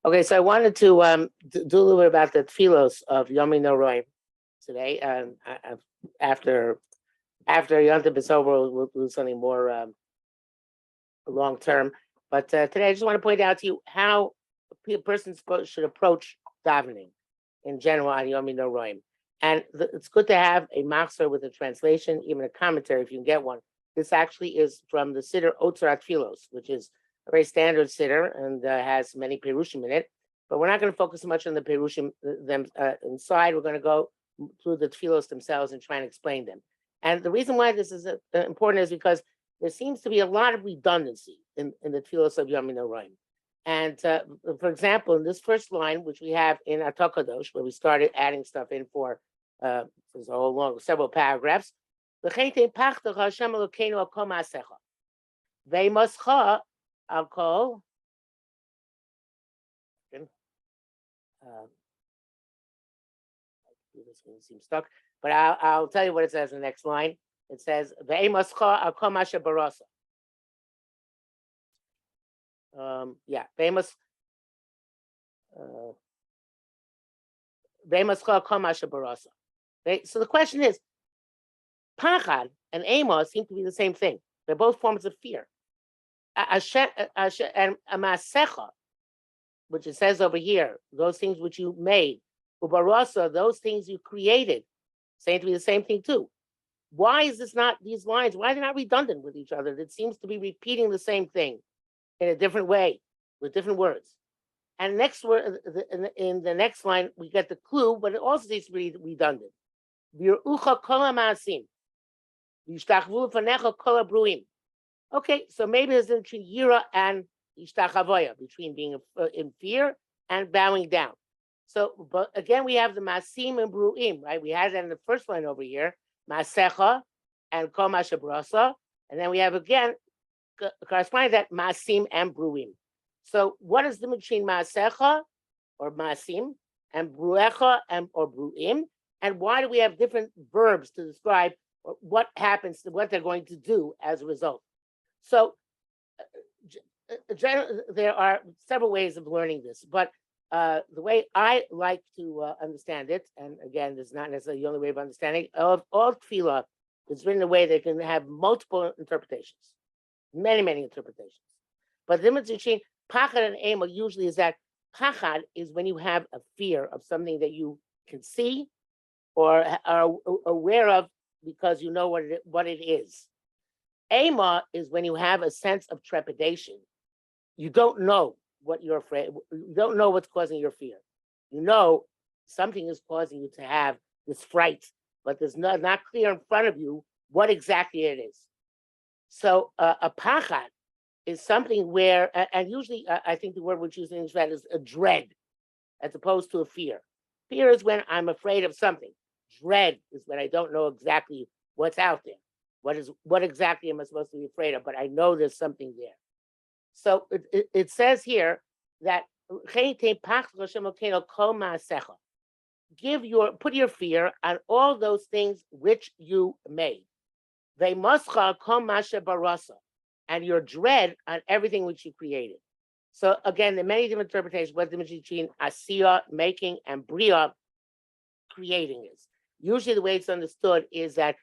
Okay, so I wanted to do a little bit about the Tefillos of Yomim Noro'im today. After Yom Tov is over, we'll do something more long term. But today, I just want to point out to you how a person should approach davening in general on Yomim Noro'im. And it's good to have a machzor with a translation, even a commentary if you can get one. This actually is from the Siddur Otzar Tefillos, which is a very standard siddur and has many perushim in it. But we're not going to focus so much on the perushim inside. We're going to go through the tefillos themselves and try and explain them. And the reason why this is important is because there seems to be a lot of redundancy in the tefillos of Yomim Noro'im. And for example, in this first line, which we have in Atah Kadosh, where we started adding stuff in for there's a whole long several paragraphs. Alcohol. This one seems stuck, but I'll tell you what it says in the next line. It says "Ve'emascha al kol masha barasa." Ve'emascha al kol masha barasa. So the question is, pachad and amos seem to be the same thing. They're both forms of fear. And amasecha, which it says over here, those things which you made, ubarasa, those things you created, seem to be the same thing too. Why is this not, these lines, why are they not redundant with each other? It seems to be repeating the same thing in a different way, with different words. And next word, in the next line, we get the clue, but it also seems to be redundant. V'yirucha kol ha'ma'asim, v'yishtachvu lefanecha kol ha'bruim. Okay, so maybe there's between yira and ishtachavoya, between being in fear and bowing down. So, but again, we have the masim and bruim, right? We had that in the first line over here, masecha and kol masha brasa, and then we have again corresponding to that masim and bruim. So, what is the between masecha or masim and bruecha and or bruim, and why do we have different verbs to describe what happens to what they're going to do as a result? So there are several ways of learning this, but the way I like to understand it, and again, this is not necessarily the only way of understanding, of all tefillah is written in a way that can have multiple interpretations, many interpretations. But the difference between pachad and ema usually is that pachad is when you have a fear of something that you can see or are aware of because you know what it is. Ema is when you have a sense of trepidation. You don't know what you're afraid. You don't know what's causing your fear. You know something is causing you to have this fright, but there's not clear in front of you what exactly it is. So a pachad is something where, and usually I think the word we're choosing in Israel is a dread, as opposed to a fear. Fear is when I'm afraid of something. Dread is when I don't know exactly what's out there. What exactly am I supposed to be afraid of? But I know there's something there. So it says here that put your fear on all those things which you made. And your dread on everything which you created. So again, there are many different interpretations. What's the difference between asiya, making, and bria, creating is. Usually the way it's understood is that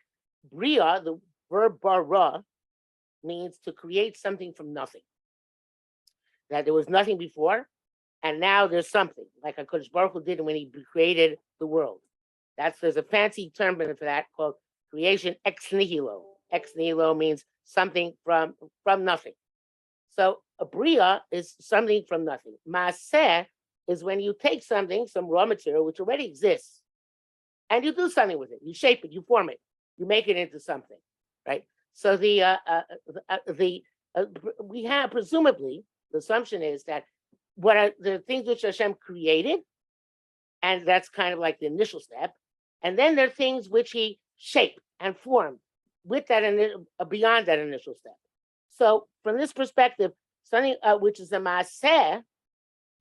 bria, the verb bara, means to create something from nothing. That there was nothing before, and now there's something, like HaKadosh Baruch Hu did when he created the world. There's a fancy term for that called creation ex nihilo. Ex nihilo means something from nothing. So a bria is something from nothing. Maaseh is when you take something, some raw material, which already exists, and you do something with it. You shape it, you form it, you make it into something. Right. So we have presumably the assumption is that what are the things which Hashem created, and that's kind of like the initial step, and then there are things which He shaped and formed with that beyond that initial step. So from this perspective, something which is a maaseh,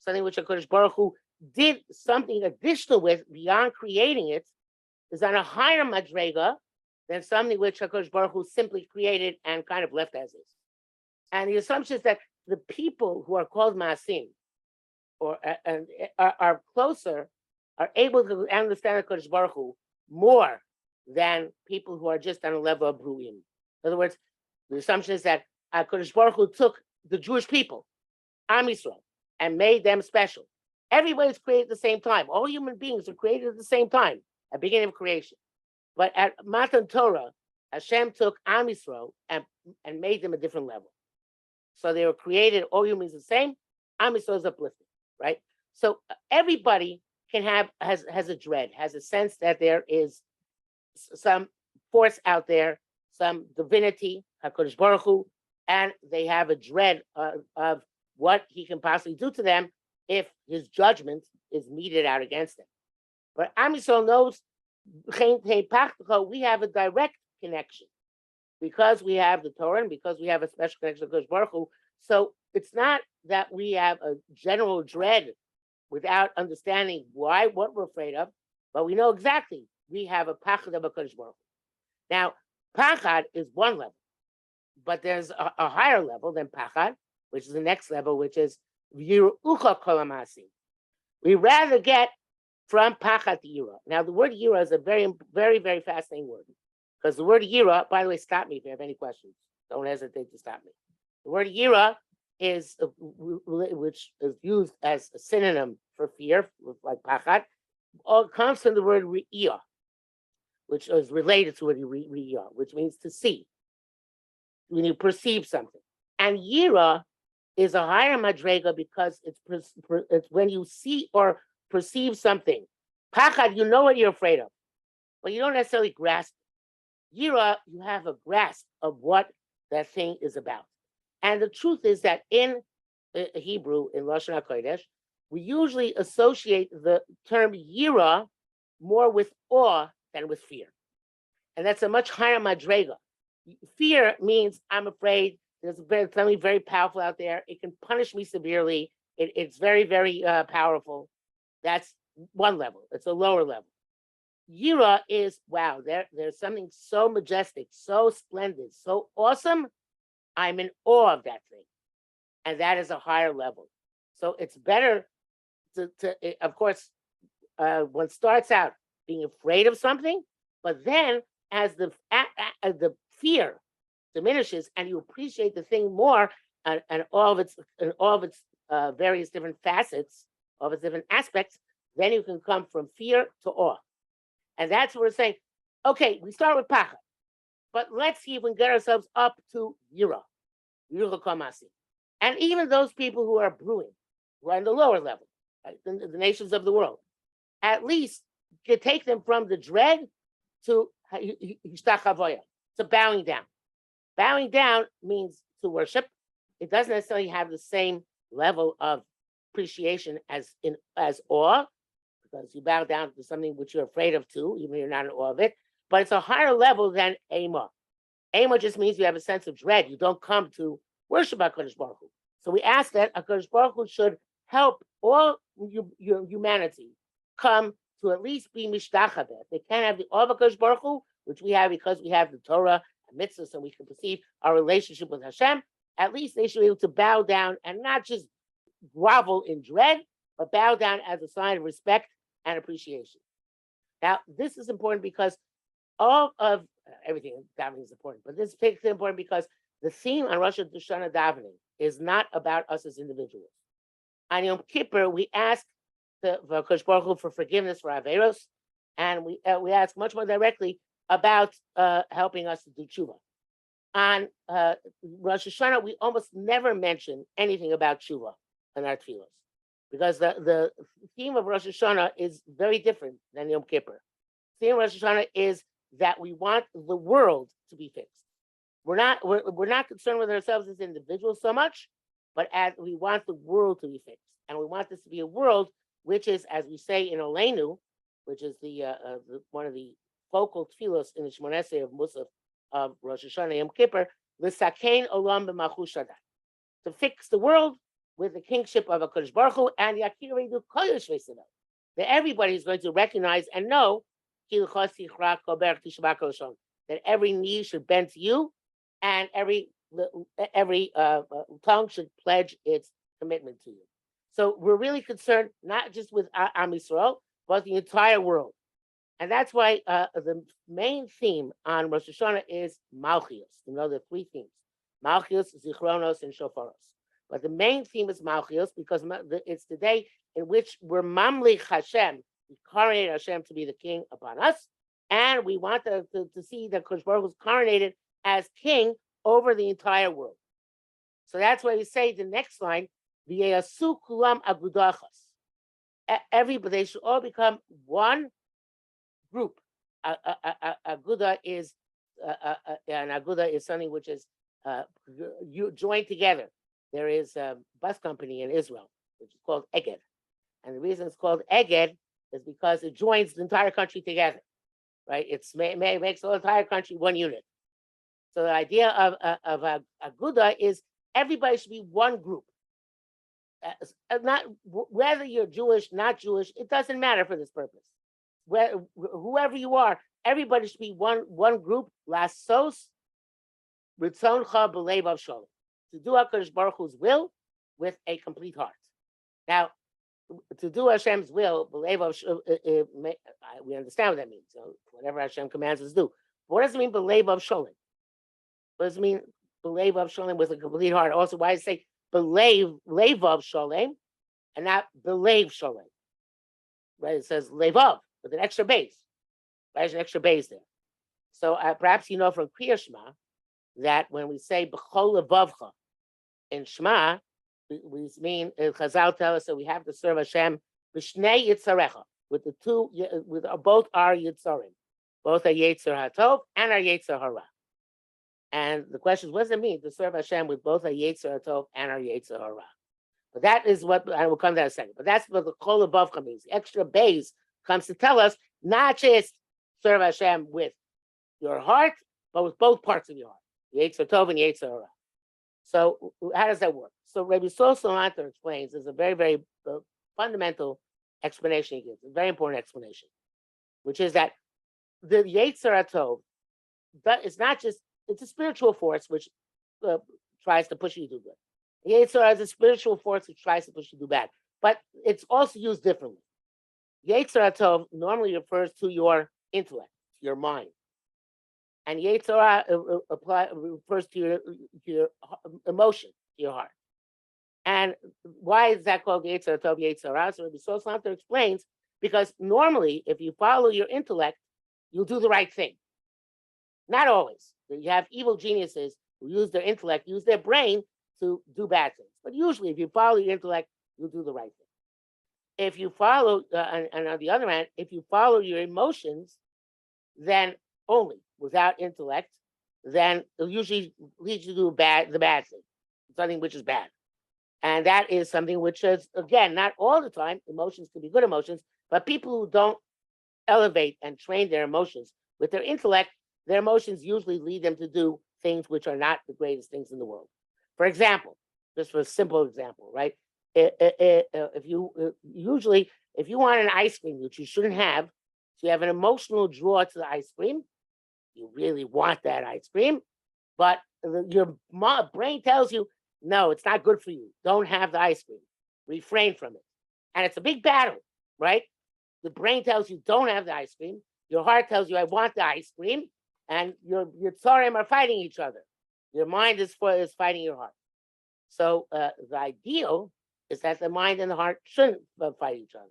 something which HaKadosh Baruch Hu did something additional with beyond creating it, is on a higher madrega than something which HaKadosh Baruch Hu simply created and kind of left as is. And the assumption is that the people who are called Maasim, or and are closer, are able to understand the Kodesh Baruch Hu more than people who are just on a level of Bruim. In other words, the assumption is that Kodesh Baruch Hu took the Jewish people, Am Yisrael, and made them special. Everybody's created at the same time. All human beings are created at the same time, at the beginning of creation. But at Matan Torah, Hashem took Am Yisrael and made them a different level. So they were created, all humans the same. Am Yisrael is uplifted, right? So everybody has a dread, has a sense that there is some force out there, some divinity, HaKadosh Baruch Hu, and they have a dread of what he can possibly do to them if his judgment is meted out against them. But Am Yisrael knows we have a direct connection because we have the Torah and because we have a special connection to HaKadosh Baruch Hu. So it's not that we have a general dread without understanding what we're afraid of, but we know exactly we have a pachad of HaKadosh Baruch Hu. Now, pachad is one level, but there's a higher level than pachad, which is the next level, which is yirucha kol ha'maasim. We rather get from pachad to yira. Now, the word yira is a very, very, very fascinating word, because the word yira, by the way, stop me if you have any questions. Don't hesitate to stop me. The word yira is, which is used as a synonym for fear, like pachad, all comes from the word re'iyah, which is related to re'iyah, which means to see, when you perceive something. And yira is a higher madrega because it's when you see or perceive something. Pachad, you know what you're afraid of, but you don't necessarily grasp it. Yira, you have a grasp of what that thing is about. And the truth is that in Hebrew, in Lashon HaKodesh, we usually associate the term yira more with awe than with fear. And that's a much higher madrega. Fear means I'm afraid, there's something very powerful out there. It can punish me severely. It's very, very powerful. That's one level. It's a lower level. Yira is, wow, there's something so majestic, so splendid, so awesome. I'm in awe of that thing. And that is a higher level. So it's better to of course, one starts out being afraid of something, but then as the fear diminishes and you appreciate the thing more and all of its various different facets, all of its different aspects, then you can come from fear to awe. And that's what we're saying. Okay, we start with pachad, but let's see if we can get ourselves up to yira, yira kamasi. And even those people who are brewing, who are in the lower level, right, the nations of the world, at least you take them from the dread to hishtachavoya, to bowing down. Bowing down means to worship. It doesn't necessarily have the same level of appreciation as awe, because you bow down to something which you're afraid of too, even if you're not in awe of it. But it's a higher level than ema. Ema just means you have a sense of dread. You don't come to worship HaKadosh Baruch Hu. So we ask that HaKadosh Baruch Hu should help all humanity come to at least be mishtachaveh. They can't have the awe of HaKadosh Baruch Hu, which we have because we have the Torah and mitzvahs, and we can perceive our relationship with Hashem. At least they should be able to bow down and not just grovel in dread, but bow down as a sign of respect and appreciation. Now, this is important because all of everything davening is important, but this is important because the theme on Rosh HaShanah davening is not about us as individuals. On Yom Kippur, we ask the HaKadosh Baruch Hu for forgiveness for Averos, and we ask much more directly about helping us to do tshuva. On Rosh Hashanah, we almost never mention anything about tshuva in our tefillos, because the theme of Rosh Hashanah is very different than Yom Kippur. The theme of Rosh Hashanah is that we want the world to be fixed. We're not concerned with ourselves as individuals so much, but as we want the world to be fixed, and we want this to be a world which is, as we say in Oleinu, which is the one of the focal tefillos in the Shmoneh Esrei of Musaf of Rosh Hashanah Yom Kippur, l'sakein olam b'malchut Shaddai, to fix the world with the kingship of HaKadosh Baruch Hu, and yakiredu kol yoshvei Sodom, that everybody is going to recognize and know that every knee should bend to you, and every tongue should pledge its commitment to you. So we're really concerned not just with Am Yisrael, but the entire world. And that's why the main theme on Rosh Hashanah is Malchios. You know, the three themes: Malchios, Zichronos, and Shofaros. But the main theme is Malchios because it's the day in which we're Mamlich Hashem, we coronate Hashem to be the king upon us, and we want to see that Kodesh Baruch Hu is coronated as king over the entire world. So that's why we say the next line, V'yeyasu kulam agudachas. Everybody, they should all become one group. Aguda is an aguda is something which is you join together. There is a bus company in Israel which is called Eged, and the reason it's called Eged is because it joins the entire country together, right? It's makes the entire country one unit. So the idea of aguda is everybody should be one group. Not whether you're Jewish, not Jewish, it doesn't matter for this purpose. Whoever you are, everybody should be one group. Lasos ritzoncha b'leiv avshalom, to do HaKadosh Baruch Hu's will with a complete heart. Now, to do Hashem's will, b'leiv avshalom, we understand what that means. So whatever Hashem commands us to do. But what does it mean b'leiv avshalom? What does it mean b'leiv avshalom with a complete heart? Also, why does it say b'leiv avshalom and not b'leiv shalom? Right? It says leivav with an extra base. There's an extra base there. So perhaps you know from Kriya Shema that when we say b'chol levavcha in Shema, we mean Chazal tell us that we have to serve Hashem b'shnei yitzarecha, with the two, with both our yitzarim, both our yetzer hatov and our yetzer hara. And the question is, what does it mean to serve Hashem with both our yetzer hatov and our yetzer hara? But that is what, and we'll come to that in a second. But that's what the kol levavcha means. The extra base comes to tell us not just serve Hashem with your heart, but with both parts of your heart, Yetzer Tov and Yetzer Hara. So how does that work? So Rabbi Sol Salanter explains, there's a very, very fundamental explanation he gives, a very important explanation, which is that the Yetzer Tov, it's not just, it's a spiritual force which tries to push you to do good. Yetzer is a spiritual force which tries to push you to do bad, but it's also used differently. Yetzer Tov normally refers to your intellect, your mind, and Yetzer refers to your emotion, your heart. And why is that called Yetzer Tov, Yetzer Hara? So Rabbi Soslanter explains, because normally, if you follow your intellect, you'll do the right thing. Not always. You have evil geniuses who use their intellect, use their brain to do bad things. But usually, if you follow your intellect, you'll do the right thing. If you follow, and on the other hand, if you follow your emotions, then only without intellect, then it'll usually lead you to do the bad thing, something which is bad. And that is something which is, again, not all the time. Emotions can be good emotions, but people who don't elevate and train their emotions with their intellect, their emotions usually lead them to do things which are not the greatest things in the world. For example, just for a simple example, right? If you want an ice cream, which you shouldn't have, so you have an emotional draw to the ice cream, you really want that ice cream, but your brain tells you, no, it's not good for you. Don't have the ice cream. Refrain from it. And it's a big battle, right? The brain tells you don't have the ice cream. Your heart tells you I want the ice cream, and your tzorim are fighting each other. Your mind is fighting your heart. So the ideal is that the mind and the heart shouldn't fight each other.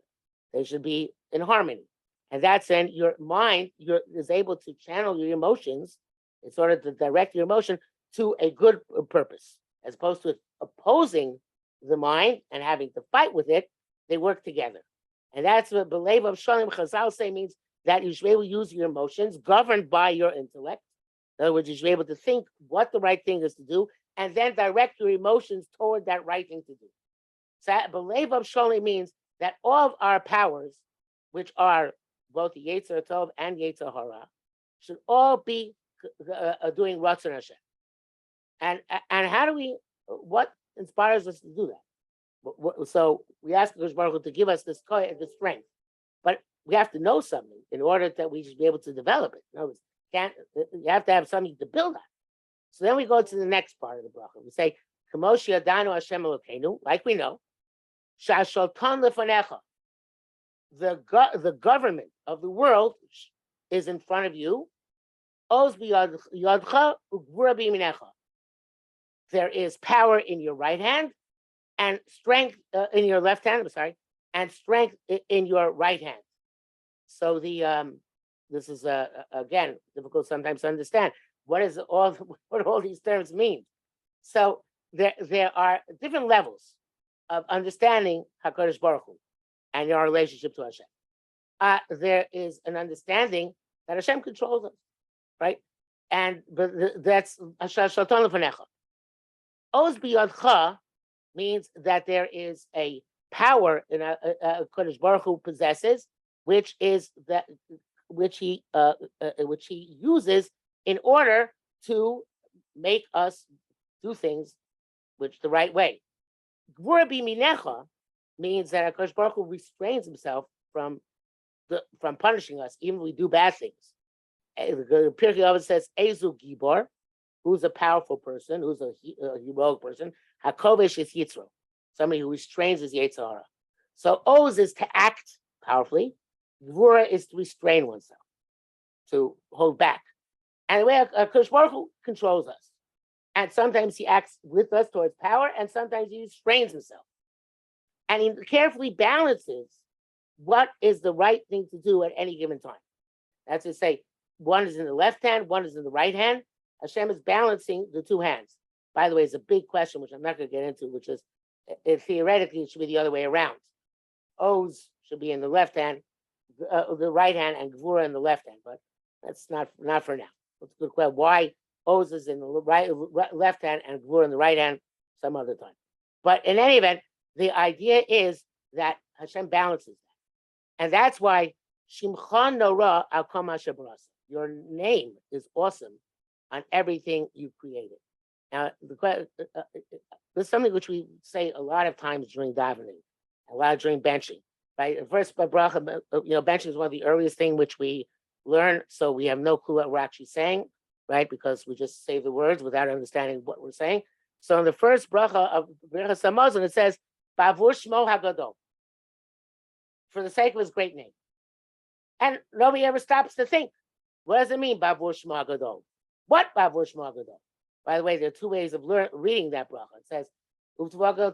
They should be in harmony. And that's when your mind is able to channel your emotions in order to direct your emotion to a good purpose, as opposed to opposing the mind and having to fight with it. They work together. And that's what B'leiv Avshalom Chazal say means, that you should be able to use your emotions governed by your intellect. In other words, you should be able to think what the right thing is to do and then direct your emotions toward that right thing to do. So B'leiv Avshalom means that all of our powers, which are both the Yetzer Tov and Yetzer Hara, should all be doing Ratzon Hashem. And how do we, what inspires us to do that? So we ask Kodesh Baruch Hu to give us this strength, but we have to know something in order that we should be able to develop it. In other words, you have to have something to build on. So then we go to the next part of the bracha. We say, Kamosh Yadanu Hashem Elokeinu, like we know, Shashaltan lefanecha. The government of the world is in front of you. Oz biyadcha ugvura biyaminecha. There is power in your right hand and strength in your left hand. I'm sorry, and strength in your right hand. So this is again difficult sometimes to understand. What all these terms mean? So there are different levels of understanding HaKadosh Baruch Hu and your relationship to Hashem. There is an understanding that Hashem controls us, right? But that's Shaltan Lefanecha. Oz biyadcha means that there is a power in HaKadosh Baruch Hu possesses, which he uses in order to make us do things the right way. Gvura b'minecha means that HaKadosh Baruch Hu restrains himself from punishing us, even if we do bad things. The Pirkei Avos says, Ezu Gibor, who's a powerful person, who's a heroic person. Hakovesh is Yitzro, somebody who restrains his Yetzer Hara. So Oz is to act powerfully. Gvura is to restrain oneself, to hold back. And the way HaKadosh Baruch Hu controls us. And sometimes he acts with us towards power, and sometimes he restrains himself. And he carefully balances what is the right thing to do at any given time. That's to say, one is in the left hand, one is in the right hand. Hashem is balancing the two hands. By the way, it's a big question, which I'm not going to get into, which is, theoretically, it should be the other way around. Oz should be in the left hand, the right hand, and Gvura in the left hand. But that's not for now. It's a good question. Why Oz is in the left hand and Gvura in the right hand some other time. But in any event, the idea is that Hashem balances that. And that's why Shimcha Nora al Kol Ma Shebarasa. Your name is awesome on everything you created. Now, this is something which we say a lot of times during davening, a lot during benching, right? First, bracha, benching is one of the earliest things which we learn, so we have no clue what we're actually saying, right? Because we just say the words without understanding what we're saying. So in the first bracha of Berachas Hamazon, it says, Bavur Shmo HaGadol, for the sake of his great name. And nobody ever stops to think, what does it mean, Bavur Shmo HaGadol? What Bavur Shmo HaGadol? By the way, there are two ways of reading that bracha. It says, or either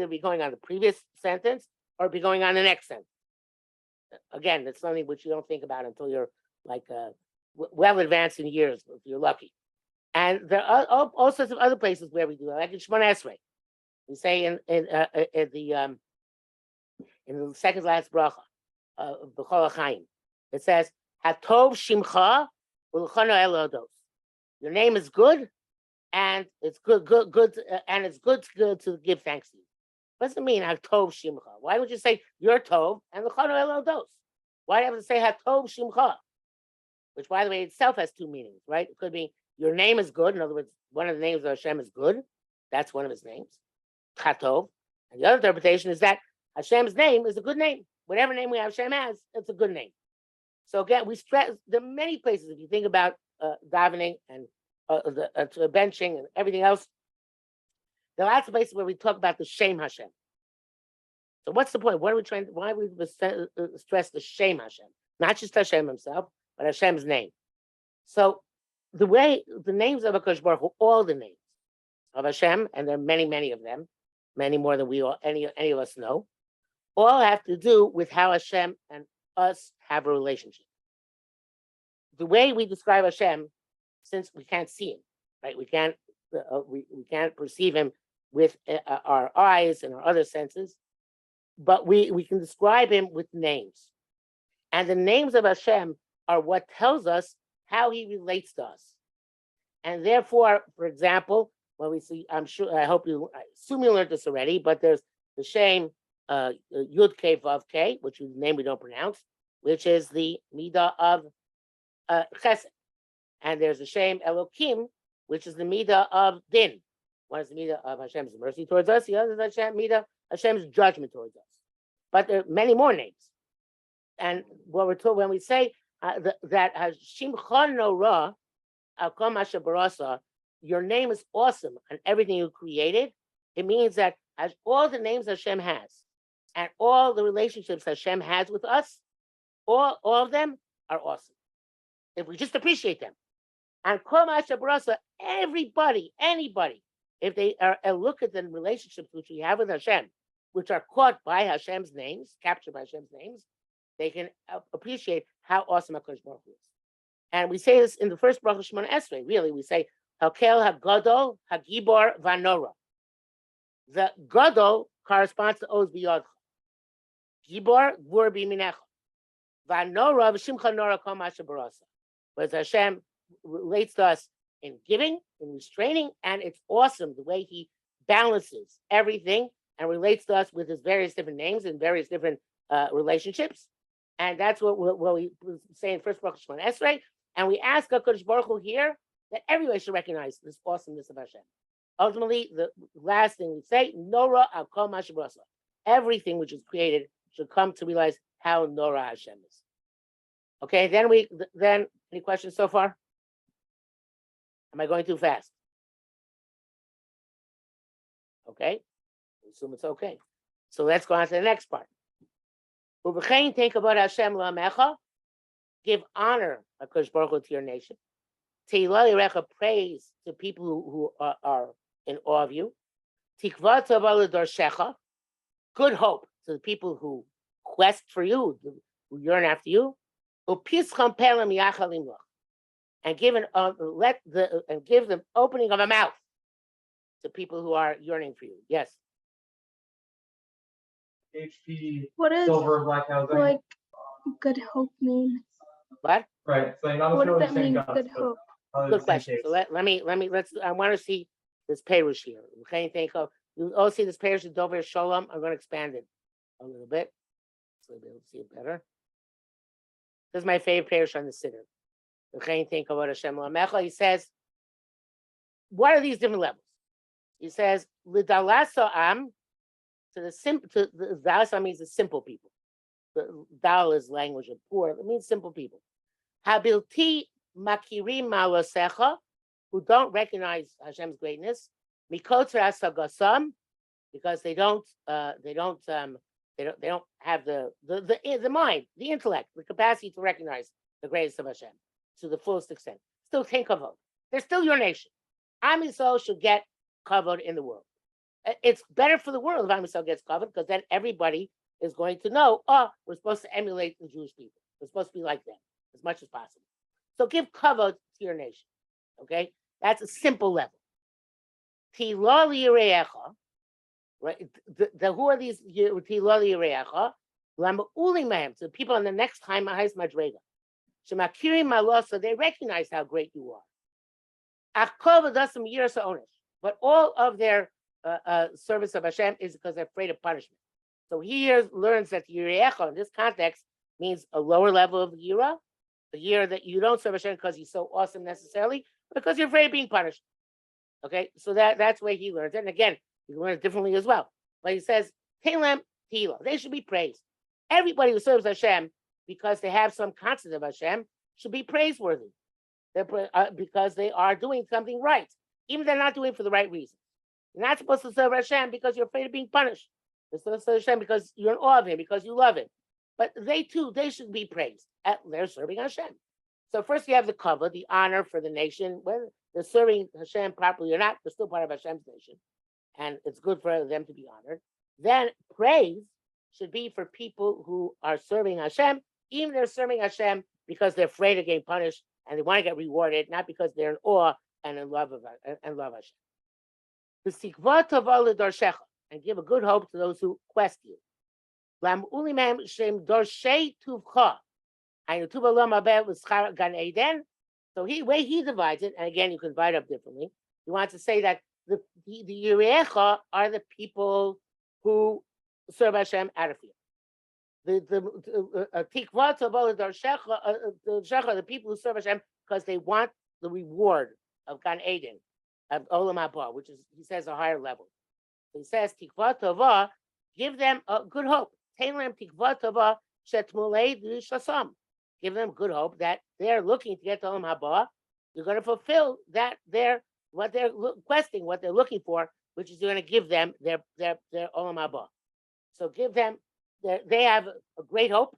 be going on the previous sentence or be going on the next sentence. Again, that's something which you don't think about until you're like well advanced in years, if you're lucky. And there are all sorts of other places where we do that, like in Shemona Esrei. We say in the second last bracha of B'chol HaChaim, it says, Hatov Shimcha U'Lechano Elodos. Your name is good, and it's good, and it's good to give thanks to you. What does it mean, Hatov Shimcha? Why don't you say your Tov and L'Chano Elodos? Why do you have to say Hatov Shimcha? Which, by the way, itself has two meanings, right? It could be your name is good. In other words, one of the names of Hashem is good. That's one of his names, Hatov. And the other interpretation is that Hashem's name is a good name. Whatever name Hashem has, it's a good name. So again, we stress, there are many places, if you think about davening and benching and everything else, there are lots of places where we talk about the Shem Hashem. So what's the point? Why are we stress the Shem Hashem? Not just Hashem himself, but Hashem's name. So the names of HaKadosh Baruch Hu, all the names of Hashem, and there are many, many of them, many more than any of us know, all have to do with how Hashem and us have a relationship. The way we describe Hashem, since we can't see him, right? We can't perceive him with our eyes and our other senses, but we can describe him with names. And the names of Hashem are what tells us how he relates to us. And therefore, for example, when we see, I assume you learned this already, but there's the Shem Yud Kei Vav Kei, which is the name we don't pronounce, which is the Midah of Chesed. And there's the Shem Elokim, which is the Midah of Din. One is the Midah of Hashem's mercy towards us, the other is Midah Hashem's judgment towards us. But there are many more names. And what we're told when we say that Shimcha Nora al kol ma shebarasa, your name is awesome on everything you created. It means that as all the names Hashem has and all the relationships Hashem has with us, all of them are awesome. If we just appreciate them. And kol ma shebarasa, everybody, anybody, if they are look at the relationships which we have with Hashem, which are caught by Hashem's names, captured by Hashem's names, they can appreciate how awesome HaKadosh Baruch Hu is. And we say this in the first bracha Shemona Esrei. Really, we say Hakel HaGadol HaGibor VaNora. The Gadol corresponds to Oz B'Yodcha. Gibor Gur B'Minecha. VaNora V'Shimcha Nora Kol Ma Shebarasa. Whereas Hashem relates to us in giving, in restraining, and it's awesome the way He balances everything and relates to us with His various different names and various different relationships. And that's what we say in first bracha Shemona Esrei. And we ask HaKadosh Baruch Hu here that everybody should recognize this awesomeness of Hashem. Ultimately, the last thing we say, Nora al kol ma shebarasa. Everything which is created should come to realize how Nora Hashem is. Okay, then any questions so far? Am I going too fast? Okay, I assume it's okay. So let's go on to the next part. Think about Hashem la'amecha. Give honor, HaKadosh Baruch Hu, to your nation. Teila Yirecha, praise to people who are in awe of you. Tikva tova l'dorshecha, good hope to the people who quest for you, who yearn after you. Upischam pelem yachalim lach, and give them opening of a mouth to people who are yearning for you. Yes. HP. What is Silver black housing. like good hope mean? What? Right. So not What does necessarily that the same mean? guts, Good but hope. probably Good the same question. case. So let's. I want to see this perush here. You all see this perush in Dover Shalom. I'm going to expand it a little bit so you'll be able to see it better. This is my favorite perush on the Siddur. He says, what are these different levels? He says, L'dalasa am, to the Dalasa means the simple people. The Dal is language of poor. It means simple people. Habilti makirim ma'alosecha, who don't recognize Hashem's greatness. Mikotzer asagasam, because they don't have the mind, the intellect, the capacity to recognize the greatness of Hashem to the fullest extent. Still think of it. They're still your nation. Am Yisrael should get covered in the world. It's better for the world if Am Yisrael gets covered, because then everybody is going to know, we're supposed to emulate the Jewish people. We're supposed to be like them as much as possible. So give cover to your nation. Okay? That's a simple level. Tilo li'yirecha, right? Who are these tilo li'yirecha? Lama'ulim mehem, to the people on the next time, highest madrega. Shemakirim malosa, they recognize how great you are. Achkov adasam yiras ha'onesh, but all of their service of Hashem is because they're afraid of punishment. So he learns that yirecha in this context means a lower level of yira, a yira that you don't serve Hashem because he's so awesome necessarily, but because you're afraid of being punished. Okay, so that's where he learns it. And again, he learns differently as well. But he says, Telem Tila, they should be praised. Everybody who serves Hashem because they have some concept of Hashem should be praiseworthy. Because they are doing something right, even if they're not doing it for the right reason. You're not supposed to serve Hashem because you're afraid of being punished. You're supposed to serve Hashem because you're in awe of Him, because you love Him. But they should be praised. They're serving Hashem. So first you have the cover, the honor for the nation. Whether they're serving Hashem properly or not, they're still part of Hashem's nation. And it's good for them to be honored. Then praise should be for people who are serving Hashem, even if they're serving Hashem because they're afraid of getting punished and they want to get rewarded, not because they're in awe and in love of Hashem. And give a good hope to those who quest you. So way he divides it, and again you can divide up differently. He wants to say that the Yirecha are the people who serve Hashem out of fear. The people who serve Hashem because they want the reward of Gan Eden, of Olam Haba, which is, he says, a higher level. So he says, Tikva Tova, give them a good hope. Give give them good hope that they're looking to get to Olam Haba. You're going to fulfill what they're requesting, what they're looking for, which is you're going to give them their Olam Haba. So give them, they have a great hope.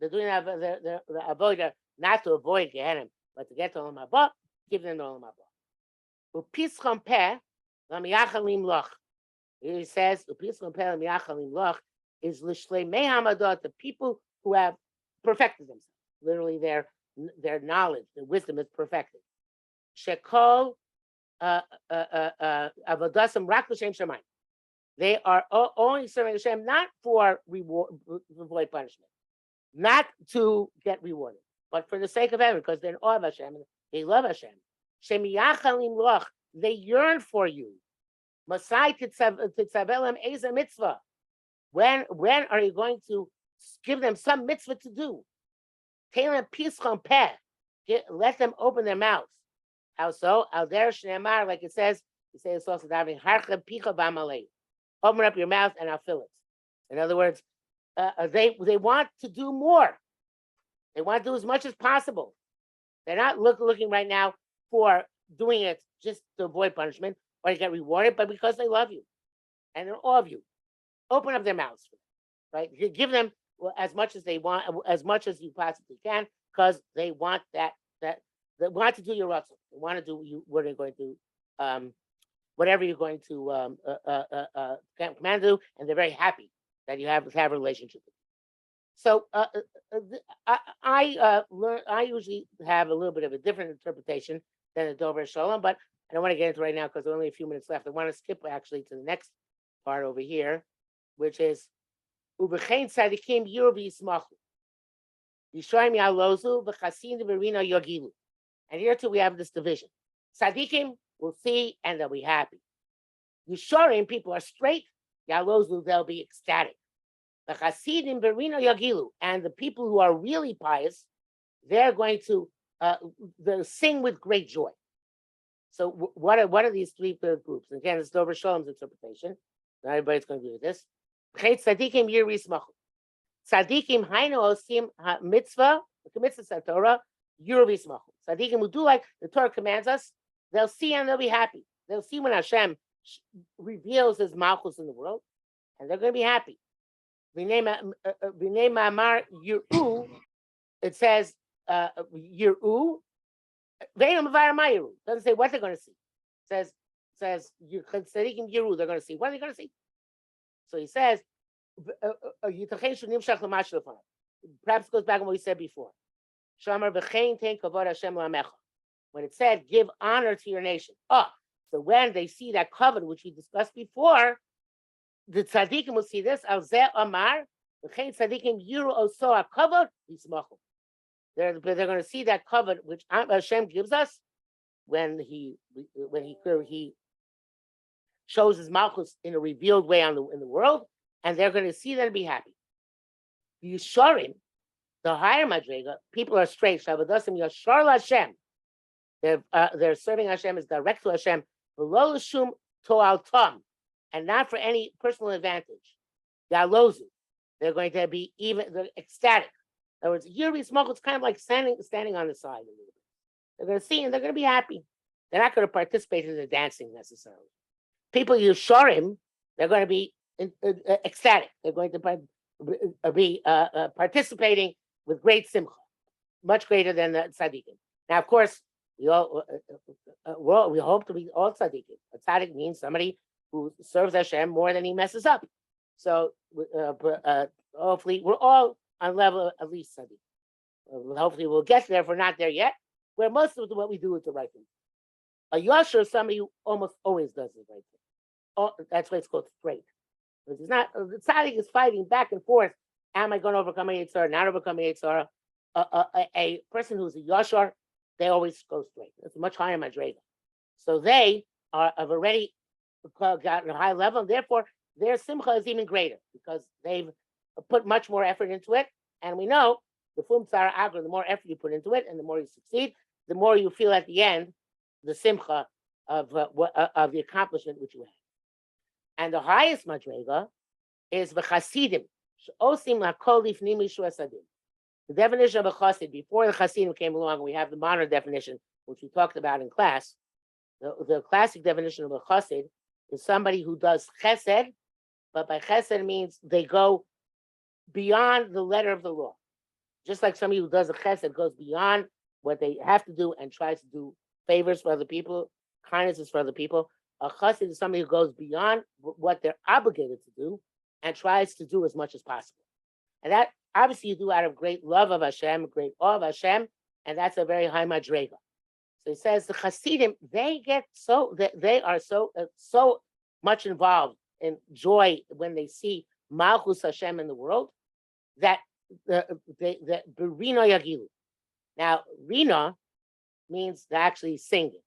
They're doing the avoid, not to avoid Gehenna, but to get to Olam Haba, give them the Olam Haba. Upischam peh l'miyachalim loch. He says, Upischam peh l'miyachalim loch is l'shlei mehamadot, the people who have perfected themselves. Literally, their knowledge, their wisdom is perfected. Shekol avodasam rak l'shem shemayim. They are only serving Hashem not for reward, avoid punishment, not to get rewarded, but for the sake of heaven, because they're in awe of Hashem and they love Hashem. Shemiyachalim loch, they yearn for you. Masai titzavelem eza mitzvah. When are you going to give them some mitzvah to do? Telem pischon peh. Let them open their mouths. How so? Al der shneimar, like it says, you say it's also davening harchem picha v'amalei. Open up your mouth and I'll fill it. In other words, they want to do more. They want to do as much as possible. They're not looking right now for doing it just to avoid punishment or to get rewarded, but because they love you and they're awe of you. Open up their mouths, right? You give them as much as they want, as much as you possibly can, because they want that they want to do your russell. They want to do what they're going to whatever you're going to command to do, and they're very happy that you have a relationship with you. So I usually have a little bit of a different interpretation than the Dover Shalom, but I don't want to get into it right now because there are only a few minutes left. I want to skip actually to the next part over here, which is Ubechein Tzadikim Yiru V'Yismachu Yishoyim Yalozu V'Chasin V'Rino Yogilu. And here too we have this division. Tzadikim will see and they'll be happy. Yishorim, people are straight. Yalozu, they'll be ecstatic. The Chasidim Berino Yagilu, and the people who are really pious, they're going to they'll sing with great joy. So what are these three groups? And again, it's Dover Shalom's interpretation. Not everybody's going to agree with this. Tzadikim yirismachu. Tzadikim hainu osim mitzvah, the mitzvah Torah, yirismachu. Tzadikim who do like the Torah commands us, they'll see and they'll be happy. They'll see when Hashem reveals His malchus in the world, and they're going to be happy. V'nei ma'amar yiru, it says yiru. Doesn't say what they're going to see. It says tzadikim yiru. They're going to see. What are they going to see? So he says, perhaps goes back on what we said before. When it said, give honor to your nation. So when they see that covenant, which we discussed before, the tzaddikim will see this. They're going to see that covenant which Hashem gives us when he shows His malchus in a revealed way in the world, and they're going to see that and be happy. The Yishorim, the higher madrega, people are straight. Shavadasim Yashar Hashem. They're serving Hashem as direct to Hashem, below shum toal tom, and not for any personal advantage. Yalozu, they're going to be they're ecstatic. In other words, Yuri Smoke, it's kind of like standing on the side a little bit. They're going to see and they're going to be happy. They're not going to participate in the dancing necessarily. People Yishorim, they're going to be ecstatic. They're going to be participating with great simcha, much greater than the tzaddikim. Now, of course, we hope to be all tzaddikim. A tzaddik means somebody who serves Hashem more than he messes up. So hopefully we're all on level of at least tzaddik. Hopefully we'll get there if we're not there yet, where most of what we do is the right thing. A yasher is somebody who almost always does the right thing. That's why it's called straight. It's not, the tzaddik is fighting back and forth. Am I going to overcome a Yitzhar? Not overcome a Yitzhar? A person who's a yashar, they always go straight. It's a much higher madrega. So they have already gotten a high level, and therefore their simcha is even greater because they've put much more effort into it. And we know the fum tzara agra, the more effort you put into it, and the more you succeed, the more you feel at the end the simcha of the accomplishment which you have. And the highest madrega is the chasidim, she'osim lakol lifnim lishu asadim. The definition of a chassid, before the chassidim came along, we have the modern definition, which we talked about in class. The classic definition of a chassid is somebody who does chesed, but by chesed means they go beyond the letter of the law. Just like somebody who does a chesed goes beyond what they have to do and tries to do favors for other people, kindnesses for other people. A chassid is somebody who goes beyond what they're obligated to do and tries to do as much as possible. And that obviously you do out of great love of Hashem, great awe of Hashem, and that's a very high madrega. So he says the Hasidim, they are so much involved in joy when they see Malchus Hashem in the world that the Rina Yagilu. Now, Rina means they're actually singing.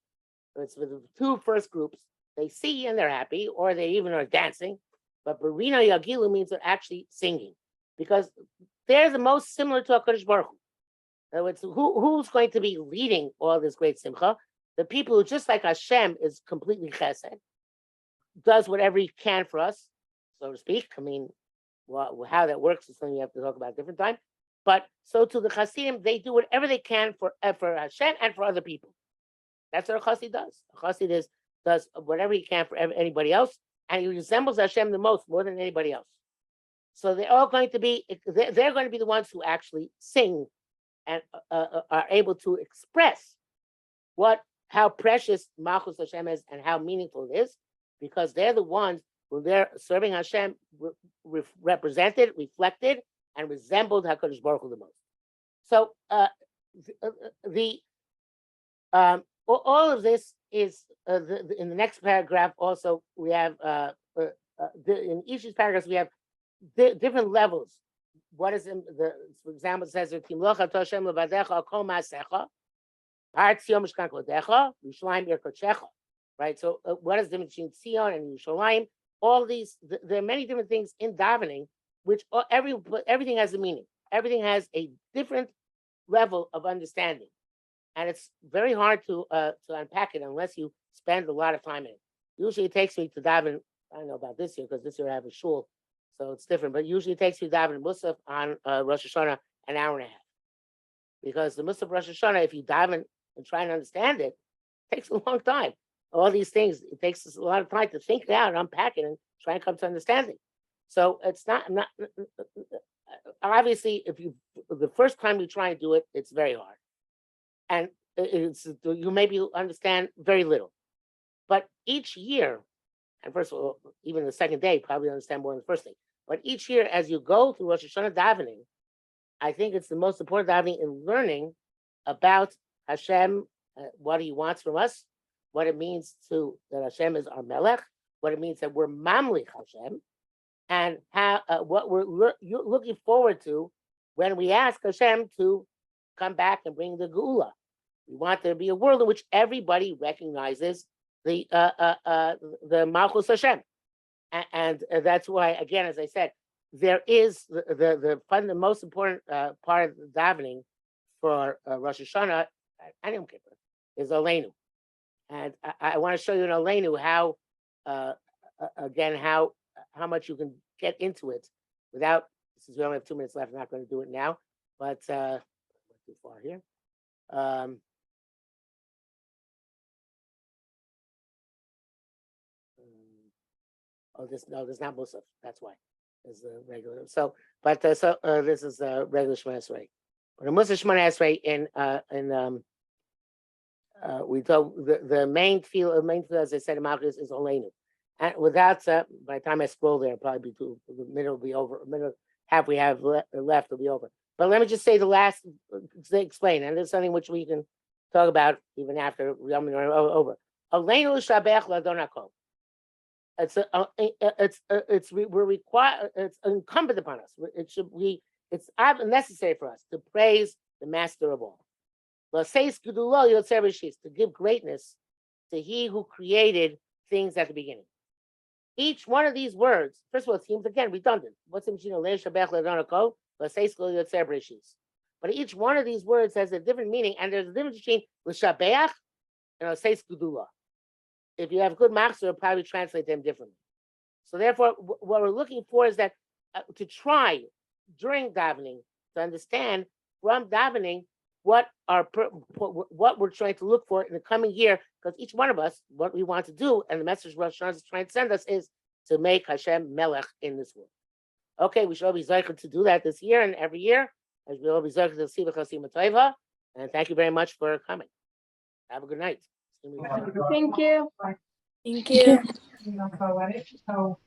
So it's for the two first groups. They see and they're happy, or they even are dancing. But Rina Yagilu means they're actually singing, because they're the most similar to HaKadosh Baruch Hu. In other words, who's going to be leading all this great simcha? The people who, just like Hashem is completely chesed, does whatever he can for us, so to speak. I mean, well, how that works is something you have to talk about at a different time. But so to the Hasidim, they do whatever they can for Hashem and for other people. That's what a Chassid does. A Chassid does whatever he can for anybody else, and he resembles Hashem the most, more than anybody else. So they're all going to be, they're going to be the ones who actually sing and are able to express how precious Malchus Hashem is and how meaningful it is, because they're the ones who they're serving Hashem represented, reflected, and resembled HaKadosh Baruch Hu the most. So all of this is in the next paragraph. Also, we have in each of these paragraphs we have different levels. What is for example, it says Timlocha Toshem Levadecha Kol Maasecha Parts Yom Mishkan Kodecha Yushalayim Yerkochecha. Right. So what is the difference between Tzion and Yushalayim? All these, there are many different things in davening, which everything has a meaning. Everything has a different level of understanding, and it's very hard to unpack it unless you spend a lot of time in it. Usually, it takes me to daven. I don't know about this year because this year I have a shul, so it's different. But usually, it takes me to daven Musaf on Rosh HaShanah an hour and a half, because the Musaf Rosh HaShanah, if you daven and try and understand it, takes a long time. All these things, it takes us a lot of time to think it out and unpack it and try and come to understanding. So it's not obviously, if the first time you try and do it, it's very hard, and you maybe understand very little. But each year, and first of all, even the second day, you probably understand more than the first day. But each year, as you go through Rosh Hashanah davening, I think it's the most important davening in learning about Hashem, what He wants from us, what it means that Hashem is our Melech, what it means that we're Mamlich Hashem, and how what we're looking forward to when we ask Hashem to come back and bring the Geula. We want there to be a world in which everybody recognizes the Malchus Hashem, and that's why, again, as I said, there is the most important part of the davening for Rosh Hashanah and Yom Kippur is Aleinu. And I want to show you in Aleinu how, again, how much you can get into it without, since we only have 2 minutes left, I'm not going to do it now, but too far here. There's not Musaf, that's why. There's the regular. So this is a regular Shemona Esrei. But a Musaf Shemona Esrei we told the main field, as I said, in Malchus is Oleinu. And without by the time I scroll there, probably the middle will be over. Half we have left will be over. But let me just say the last explain, and there's something which we can talk about even after Yomim are over. Oleinu l'shabech l'adon hakol. We're required. It's incumbent upon us. It's necessary for us to praise the Master of all. To give greatness to He who created things at the beginning. Each one of these words, first of all, it seems again redundant. What's the machine? But each one of these words has a different meaning, and there's a difference between l'shabeach and l'seis gedula. If you have good machzor, it'll probably translate them differently. So therefore, what we're looking for is that to try during davening to understand from davening what we're trying to look for in the coming year, because each one of us, what we want to do, and the message Rosh Hashanah is trying to send us is to make Hashem Melech in this world. Okay, we should all be zeicher to do that this year and every year, as we all be zeicher to see the. And thank you very much for coming. Have a good night. Thank you. Thank you. So